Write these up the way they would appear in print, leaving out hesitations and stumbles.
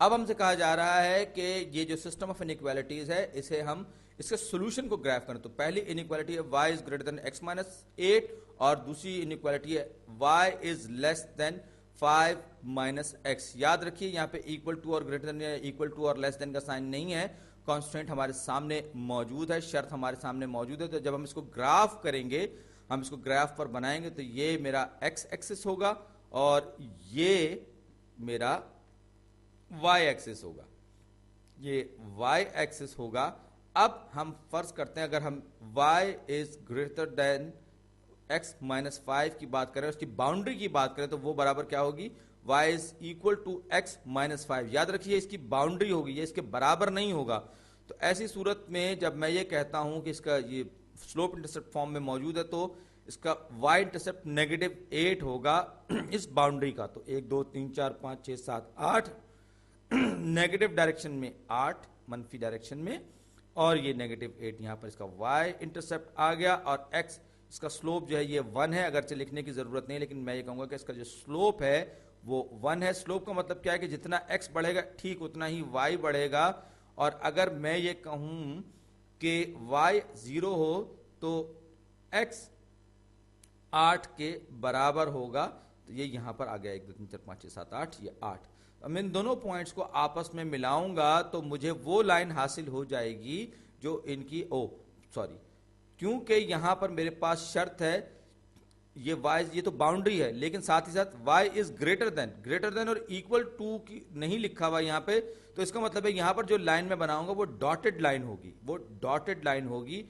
اب ہم سے کہا جا رہا ہے کہ یہ جو سسٹم آف انیکویلٹیز ہے اسے ہم اس کے سولوشن کو گراف کریں. تو پہلی انیکویلٹی ہے y is greater than x minus 8 اور دوسری انیکویلٹی ہے y is less than 5 minus x. یاد رکھیے یہاں پہ ایکول ٹو اور گریٹر دین یا ایکول ٹو اور لیس دین کا سائن نہیں ہے, کانسٹینٹ ہمارے سامنے موجود ہے, شرط ہمارے سامنے موجود ہے. تو جب ہم اس کو گراف کریں گے, ہم اس کو گراف پر بنائیں گے تو یہ میرا x ایکسس ہوگا اور یہ میرا y ایکسس ہوگا, یہ y ایکسس ہوگا. اب ہم فرض کرتے ہیں اگر ہم y is greater than x minus 5 کی بات کریں, اس کی باؤنڈری کی بات کریں تو وہ برابر کیا ہوگی, y is equal to x minus 5. یاد رکھیے اس کی باؤنڈری ہوگی, یہ اس کے برابر نہیں ہوگا. تو ایسی صورت میں جب میں یہ کہتا ہوں کہ اس کا یہ سلوپ انٹرسپٹ فارم میں موجود ہے تو اس کا y انٹرسپٹ نیگیٹو 8 ہوگا اس باؤنڈری کا. تو 1 2 3 4 5 6 7 8 نیگیٹو ڈائریکشن میں 8 منفی ڈائریکشن میں, اور یہ نیگیٹو 8 یہاں پر اس کا y انٹرسپٹ آ گیا, اور x اس کا سلوپ جو ہے یہ 1 ہے. اگرچہ لکھنے کی ضرورت نہیں لیکن میں یہ کہوں گا کہ اس کا جو سلوپ ہے وہ 1 ہے. سلوپ کا مطلب کیا ہے کہ جتنا x بڑھے گا ٹھیک اتنا ہی y بڑھے گا. اور اگر میں یہ کہوں کہ y 0 ہو تو x 8 کے برابر ہوگا, تو یہ یہاں پر آ گیا 1 2 3 4 5 6 7 8, یہ 8. میں ان دونوں پوائنٹس کو آپس میں ملاؤں گا تو مجھے وہ لائن حاصل ہو جائے گی جو ان کی کیونکہ یہاں پر میرے پاس شرط ہے یہ y, یہ تو باؤنڈری ہے لیکن ساتھ ہی ساتھ y از گریٹر دین اور ایکول ٹو کی نہیں لکھا ہوا یہاں پہ. تو اس کا مطلب ہے یہاں پر جو لائن میں بناؤں گا وہ ڈاٹڈ لائن ہوگی,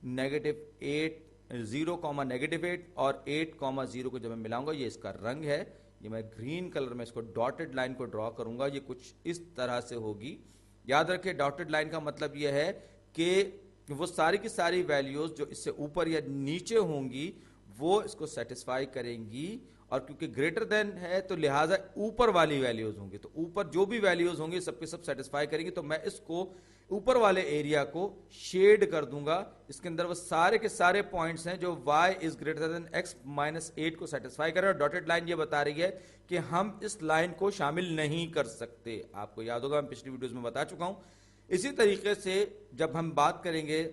نیگیٹو 8 0 نیگیٹو 8 اور 8 0 کو جب میں ملاؤں گا, یہ اس کا رنگ ہے, یہ میں گرین کلر میں اس کو ڈاٹڈ لائن کو ڈرا کروں گا, یہ کچھ اس طرح سے ہوگی. یاد رکھیں ڈاٹڈ لائن کا مطلب یہ ہے کہ وہ ساری کی ساری ویلیوز جو اس سے اوپر یا نیچے ہوں گی وہ اس کو سیٹسفائی کریں گی, اور کیونکہ گریٹر دین ہے تو لہٰذا اوپر والی ویلیوز ہوں گی, تو اوپر جو بھی ویلیوز ہوں گی سب کے سب سیٹسفائی کریں گی. تو میں اس کو اوپر والے ایریا کو شیڈ کر دوں گا, اس کے اندر وہ سارے کے سارے پوائنٹس ہیں جو y is greater than x minus 8 کو سیٹسفائی کرے, اور ڈاٹڈ لائن یہ بتا رہی ہے کہ ہم اس لائن کو شامل نہیں کر سکتے. آپ کو یاد ہوگا میں پچھلی ویڈیوز میں بتا چکا ہوں. اسی طریقے سے جب ہم بات کریں گے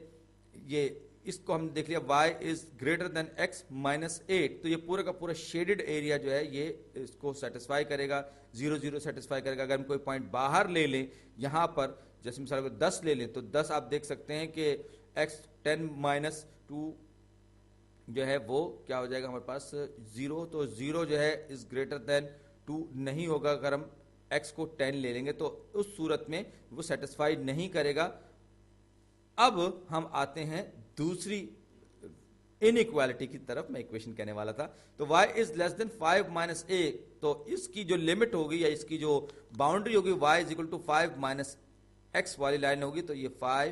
یہ اس کو ہم دیکھ لیا y is greater than x minus 8, تو یہ پورا کا پورا شیڈڈ ایریا جو ہے یہ اس کو سیٹسفائی کرے گا, 0 0 سیٹسفائی کرے گا. اگر ہم کوئی پوائنٹ باہر لے لیں یہاں پر, جیسے مثال کو 10 لے لیں تو 10 آپ دیکھ سکتے ہیں کہ x 10 مائنس 2 جو ہے وہ کیا ہو جائے گا ہمارے پاس 0, تو 0 جو ہے از گریٹر دین 2 نہیں ہوگا. اگر ہم x کو 10 لے لیں گے تو اس صورت میں وہ سیٹسفائی نہیں کرے گا. اب ہم آتے ہیں دوسری انیکوالٹی کی طرف, میں ایکویشن کہنے والا تھا. تو y is less than 5 minus 8, تو اس کی جو لمٹ ہوگی یا اس کی جو باؤنڈری ہوگی y is equal to 5 minus x والی لائن ہوگی, تو یہ 5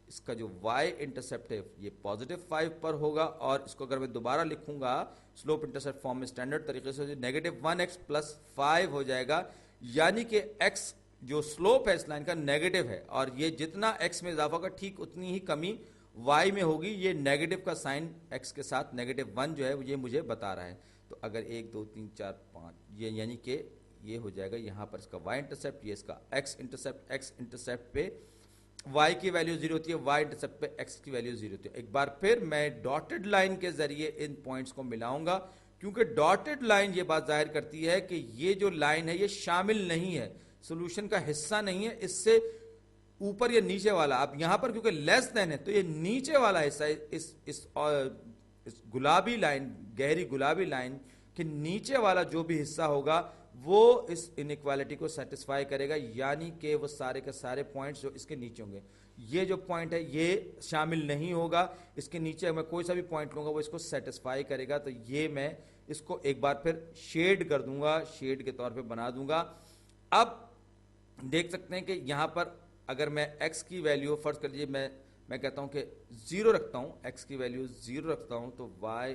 اس کا جو y انٹرسپٹ ہے یہ پازیٹیو 5 پر ہوگا, اور اس کو اگر میں دوبارہ لکھوں گا سلوپ انٹرسپٹ فارم میں اسٹینڈرڈ طریقے سے نیگیٹو 1x پلس 5 ہو جائے گا, یعنی کہ x جو سلوپ ہے اس لائن کا نیگیٹو ہے, اور یہ جتنا x میں اضافہ ہوگا ٹھیک اتنی ہی کمی y میں ہوگی. یہ نیگیٹو کا سائن x کے ساتھ نیگیٹو 1 جو ہے یہ مجھے بتا رہا ہے. تو اگر 1 2 3 4 5 یہ یعنی کہ یہ ہو جائے گا یہاں پر اس کا y انٹرسپٹ, یہ اس کا x انٹرسپٹ پہ y کی ویلیو 0 ہوتی ہے, y انٹرسپٹ پہ x کی ویلیو 0 ہوتی ہے. ایک بار پھر میں ڈاٹڈ لائن کے ذریعے ان پوائنٹس کو ملاؤں گا, کیونکہ ڈاٹڈ لائن یہ بات ظاہر کرتی ہے کہ یہ جو لائن ہے یہ شامل نہیں ہے, سولوشن کا حصہ نہیں ہے, اس سے اوپر یا نیچے والا. اب یہاں پر کیونکہ لیس دین ہے تو یہ نیچے والا حصہ اس گلابی لائن, گہری گلابی لائن کے نیچے والا جو بھی حصہ ہوگا وہ اس انیکوالٹی کو سیٹسفائی کرے گا, یعنی کہ وہ سارے کے سارے پوائنٹس جو اس کے نیچے ہوں گے, یہ جو پوائنٹ ہے یہ شامل نہیں ہوگا. اس کے نیچے میں کوئی سا بھی پوائنٹ لوں گا وہ اس کو سیٹسفائی کرے گا. تو یہ میں اس کو ایک بار پھر شیڈ کر دوں گا, شیڈ کے طور پہ بنا دوں گا. اب دیکھ سکتے ہیں کہ یہاں پر اگر میں x کی ویلیو فرض کر لیجیے میں کہتا ہوں کہ 0 رکھتا ہوں, x کی ویلیو 0 رکھتا ہوں, تو y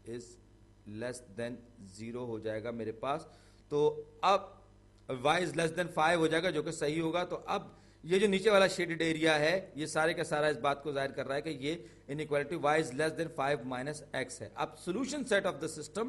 از لیس دین 0 ہو جائے گا میرے پاس. تو اب y از لیس دین 5 ہو جائے گا جو کہ صحیح ہوگا. تو اب یہ جو نیچے والا شیڈڈ ایریا ہے یہ سارے کا سارا اس بات کو ظاہر کر رہا ہے کہ یہ inequality y is less than 5 minus x ہے. اب solution set of the system